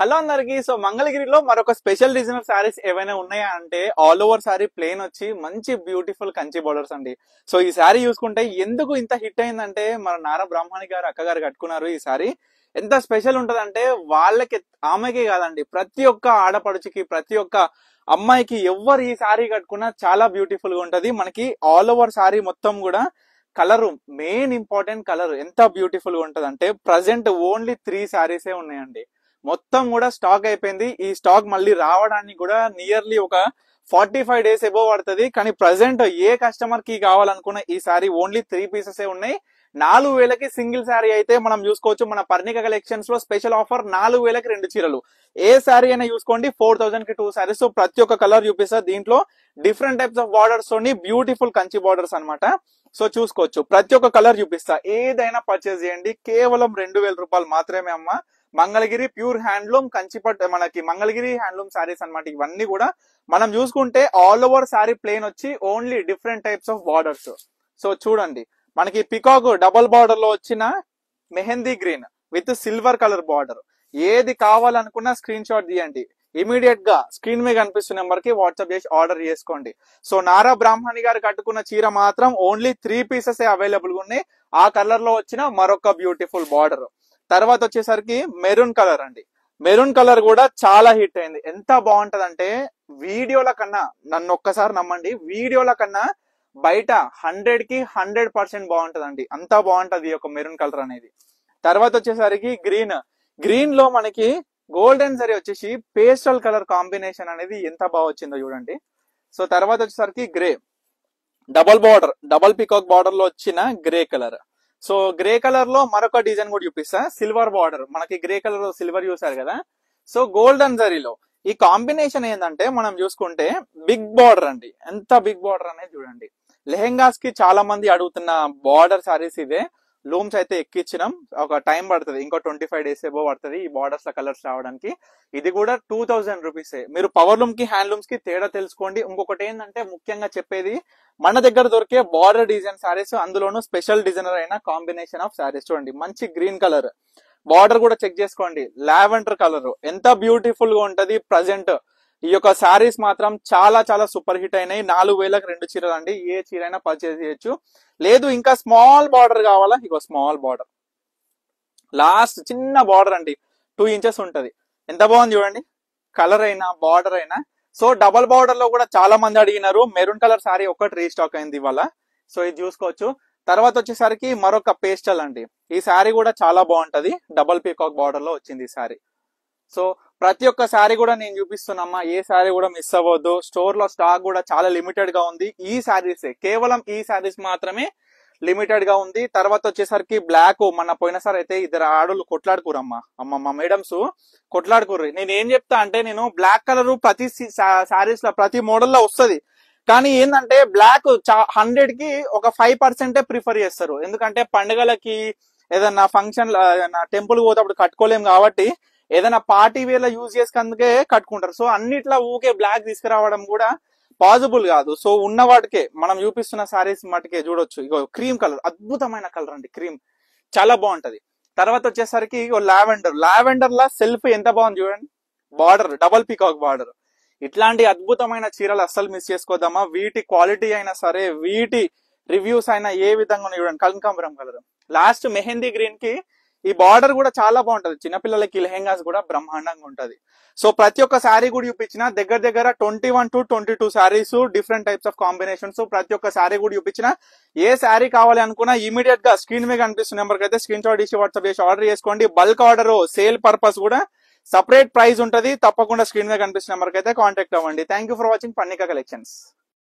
Hello అందరికి. So మంగళగిరిలో మరొక స్పెషల్ డిజైనర్ సారీస్ ఏవైనా ఉన్నాయా అంటే ఆల్ ఓవర్ సారీ ప్లేన్ వచ్చి మంచి బ్యూటిఫుల్ కంచి బోర్డర్స్ అండి. సో ఈ సారీ చూసుకుంటే ఎందుకు ఇంత హిట్ అయిందంటే మన నారా బ్రాహ్మణి గారు అక్కగారు కట్టుకున్నారు. ఈ సారీ ఎంత స్పెషల్ ఉంటదంటే వాళ్ళకి ఆమెకే కాదండి, ప్రతి ఒక్క ఆడపడుచుకి ప్రతి ఒక్క అమ్మాయికి ఎవరు ఈ సారీ కట్టుకున్నా చాలా బ్యూటిఫుల్ గా ఉంటది. మనకి ఆల్ ఓవర్ సారీ మొత్తం కూడా కలర్ మెయిన్ ఇంపార్టెంట్ కలర్ ఎంత బ్యూటిఫుల్ గా ఉంటది అంటే ప్రజెంట్ ఓన్లీ 3 సారీసే ఉన్నాయండి. మొత్తం కూడా స్టాక్ అయిపోయింది. ఈ స్టాక్ మళ్ళీ రావడానికి కూడా నియర్లీ ఒక 45 డేస్ ఎబో పడుతుంది. కానీ ప్రజెంట్ ఏ కస్టమర్ కి కావాలనుకున్న ఈ సారీ ఓన్లీ 3 పీసెస్ ఉన్నాయి. 4000కి సింగిల్ సారీ అయితే మనం చూసుకోవచ్చు. మన పర్ణిక కలెక్షన్స్ లో స్పెషల్ ఆఫర్ 4000కి 2 చీరలు. ఏ సారీ అయినా చూసుకోండి 4000కి 2 సారీస్. సో ప్రతి ఒక్క కలర్ చూపిస్తారు. దీంట్లో డిఫరెంట్ టైప్స్ ఆఫ్ బార్డర్స్ తోని బ్యూటిఫుల్ కంచి బార్డర్స్ అన్నమాట. సో చూసుకోవచ్చు, ప్రతి ఒక్క కలర్ చూపిస్తా. ఏదైనా పర్చేస్ చేయండి, కేవలం 2000 రూపాయలు మాత్రమే అమ్మ. మంగళగిరి ప్యూర్ హ్యాండ్లూమ్ కంచిపట్, మనకి మంగళగిరి హ్యాండ్లూమ్ సారీస్ అన్నమాట. ఇవన్నీ కూడా మనం చూసుకుంటే ఆల్ ఓవర్ సారీ ప్లేన్ వచ్చి only different types of borders. So చూడండి, మనకి పికాక్ డబుల్ బార్డర్ లో వచ్చిన mehndi green with silver colour border. ఏది కావాలనుకున్నా స్క్రీన్ షాట్ తీయండి, ఇమీడియట్ గా స్క్రీన్ మీద కనిపిస్తున్న నెంబర్ కి వాట్సాప్ చేసి ఆర్డర్ చేసుకోండి. సో నారా బ్రాహ్మణి గారు కట్టుకున్న చీర మాత్రం ఓన్లీ 3 పీసెస్ అవైలబుల్ గా ఉన్నాయి. ఆ కలర్ లో వచ్చిన మరొక బ్యూటిఫుల్ బార్డర్. తర్వాత వచ్చేసరికి మెరూన్ కలర్ అండి. మెరూన్ కలర్ కూడా చాలా హిట్ అయింది. ఎంత బాగుంటదంటే వీడియోల కన్నా, నన్ను ఒక్కసారి నమ్మండి, వీడియోల కన్నా బయట 100కి 100% బాగుంటదండి. అంత బాగుంటది ఒక మెరూన్ కలర్ అనేది. తర్వాత వచ్చేసరికి గ్రీన్. గ్రీన్ లో మనకి గోల్డెన్ జరీ వచ్చేసి పేస్టల్ కలర్ కాంబినేషన్ అనేది ఎంత బాగా వచ్చిందో చూడండి. సో తర్వాత వచ్చేసరికి grey, double border, double peacock border లో వచ్చిన grey colour. So grey colour లో మరొక డిజైన్ కూడా చూపిస్తా. సిల్వర్ బార్డర్, మనకి గ్రే కలర్ సిల్వర్ చూసారు కదా. సో గోల్డెన్ జరీలో ఈ కాంబినేషన్ ఏంటంటే మనం చూసుకుంటే బిగ్ బార్డర్ అండి. ఎంత బిగ్ బార్డర్ అనేది చూడండి. లెహెంగాస్ కి చాలా మంది అడుగుతున్న బార్డర్ సారీస్ ఇదే. లూమ్స్ అయితే ఎక్కించినాం, ఒక టైం పడుతుంది, ఇంకో 25 డేస్ ఎబో పడుతుంది ఈ బార్డర్స్ లో కలర్స్ రావడానికి. ఇది కూడా 2000 రూపీసే. మీరు పవర్ లూమ్ కి హ్యాండ్ లూమ్స్ కి తేడా తెలుసుకోండి. ఇంకొకటి ఏంటంటే ముఖ్యంగా చెప్పేది, మన దగ్గర దొరికే బార్డర్ డిజైన్ సారీస్, అందులోనూ స్పెషల్ డిజైనర్ అయిన కాంబినేషన్ ఆఫ్ సారీస్. చూడండి, మంచి గ్రీన్ కలర్ బార్డర్ కూడా చెక్ చేసుకోండి. లావెండర్ కలర్ ఎంత బ్యూటిఫుల్ గా ఉంటది. ప్రజెంట్ ఈ యొక్క సారీస్ మాత్రం చాలా చాలా సూపర్ హిట్ అయినాయి. 4000కి 2 చీరలు అండి. ఏ చీర అయినా పర్చేస్ చేయొచ్చు. లేదు ఇంకా స్మాల్ బార్డర్ కావాలా, ఇగో స్మాల్ బార్డర్, లాస్ట్ చిన్న బార్డర్ అండి, 2 ఇంచెస్ ఉంటది. ఎంత బాగుంది చూడండి, కలర్ అయినా బార్డర్ అయినా. సో డబల్ బార్డర్ లో కూడా చాలా మంది అడిగినారు. మెరూన్ కలర్ సారీ ఒకటి రీస్టాక్ అయింది ఇవాళ. సో ఇది చూసుకోవచ్చు. తర్వాత వచ్చేసరికి మరొక పేస్టల్ అండి. ఈ సారీ కూడా చాలా బాగుంటది, డబల్ పీకాక్ బార్డర్ లో వచ్చింది ఈ సారీ. సో ప్రతి ఒక్క సారీ కూడా నేను చూపిస్తున్నామా, ఏ సారీ కూడా మిస్ అవ్వద్దు. స్టోర్ లో స్టాక్ కూడా చాలా లిమిటెడ్ గా ఉంది. ఈ సారీసే, కేవలం ఈ సారీస్ మాత్రమే లిమిటెడ్ గా ఉంది. తర్వాత వచ్చేసరికి బ్లాక్, మన పోయినసారి అయితే ఇద్దరు ఆడోళ్ళు కొట్లాడుకురమ్మా, మా మేడమ్స్ కొట్లాడుకుర్రి. నేను ఏం చెప్తా అంటే, నేను బ్లాక్ కలర్ ప్రతి సారీస్ లో ప్రతి మోడల్ లో వస్తుంది, కానీ ఏంటంటే బ్లాక్ 100కి ఒక 5% ప్రిఫర్ చేస్తారు. ఎందుకంటే పండుగలకి ఏదన్నా ఫంక్షన్, ఏదన్నా టెంపుల్ పోతే కట్టుకోలేం కాబట్టి ఏదైనా పార్టీ వేర్ లో యూజ్ చేసుకందుకే కట్టుకుంటారు. సో అన్నిట్లా ఊకే బ్లాక్ తీసుకురావడం కూడా పాసిబుల్ కాదు. సో ఉన్న వాటికే మనం చూపిస్తున్న సారీస్ మటుకే చూడొచ్చు. ఇగో క్రీమ్ కలర్, అద్భుతమైన కలర్ అండి, క్రీమ్ చాలా బాగుంటది. తర్వాత వచ్చేసరికి ఇగో లావెండర్. లావెండర్ లా సెల్ఫ్ ఎంత బాగుంది చూడండి, బార్డర్ డబల్ పీకాక్ బార్డర్. ఇట్లాంటి అద్భుతమైన చీరలు అస్సలు మిస్ చేసుకోద్దామా. వీటి క్వాలిటీ అయినా సరే, వీటి రివ్యూస్ అయినా ఏ విధంగా చూడండి. కనకాంబరం కలర్, లాస్ట్ మెహందీ గ్రీన్ కి ఈ బార్డర్ కూడా చాలా బాగుంటది. చిన్నపిల్లలకి లెహెంగాస్ కూడా బ్రహ్మాండంగా ఉంటది. సో ప్రతి ఒక్క సారీ కూడా చూపించిన, దగ్గర దగ్గర 21 to 22 saris, different types of combinations. ప్రతి ఒక్క సారీ కూడా చూపించిన. ఏ సారీ కావాలి అనుకున్నా ఇమీడియట్ గా స్క్రీన్ మీద కనిపిస్తున్న నెంబర్ కి అయితే స్క్రీన్ షాట్ ఇచ్చి వాట్సాప్ చేసి ఆర్డర్ చేసుకోండి. బల్క్ ఆర్డర్, సేల్ పర్పస్ కూడా సపరేట్ ప్రైస్ ఉంటది. తప్పకుండా స్క్రీన్ మీద కనిపిస్తున్న నెంబర్ కి అయితే కాంటాక్ట్ అవ్వండి. Thank you for watching Parnika collections.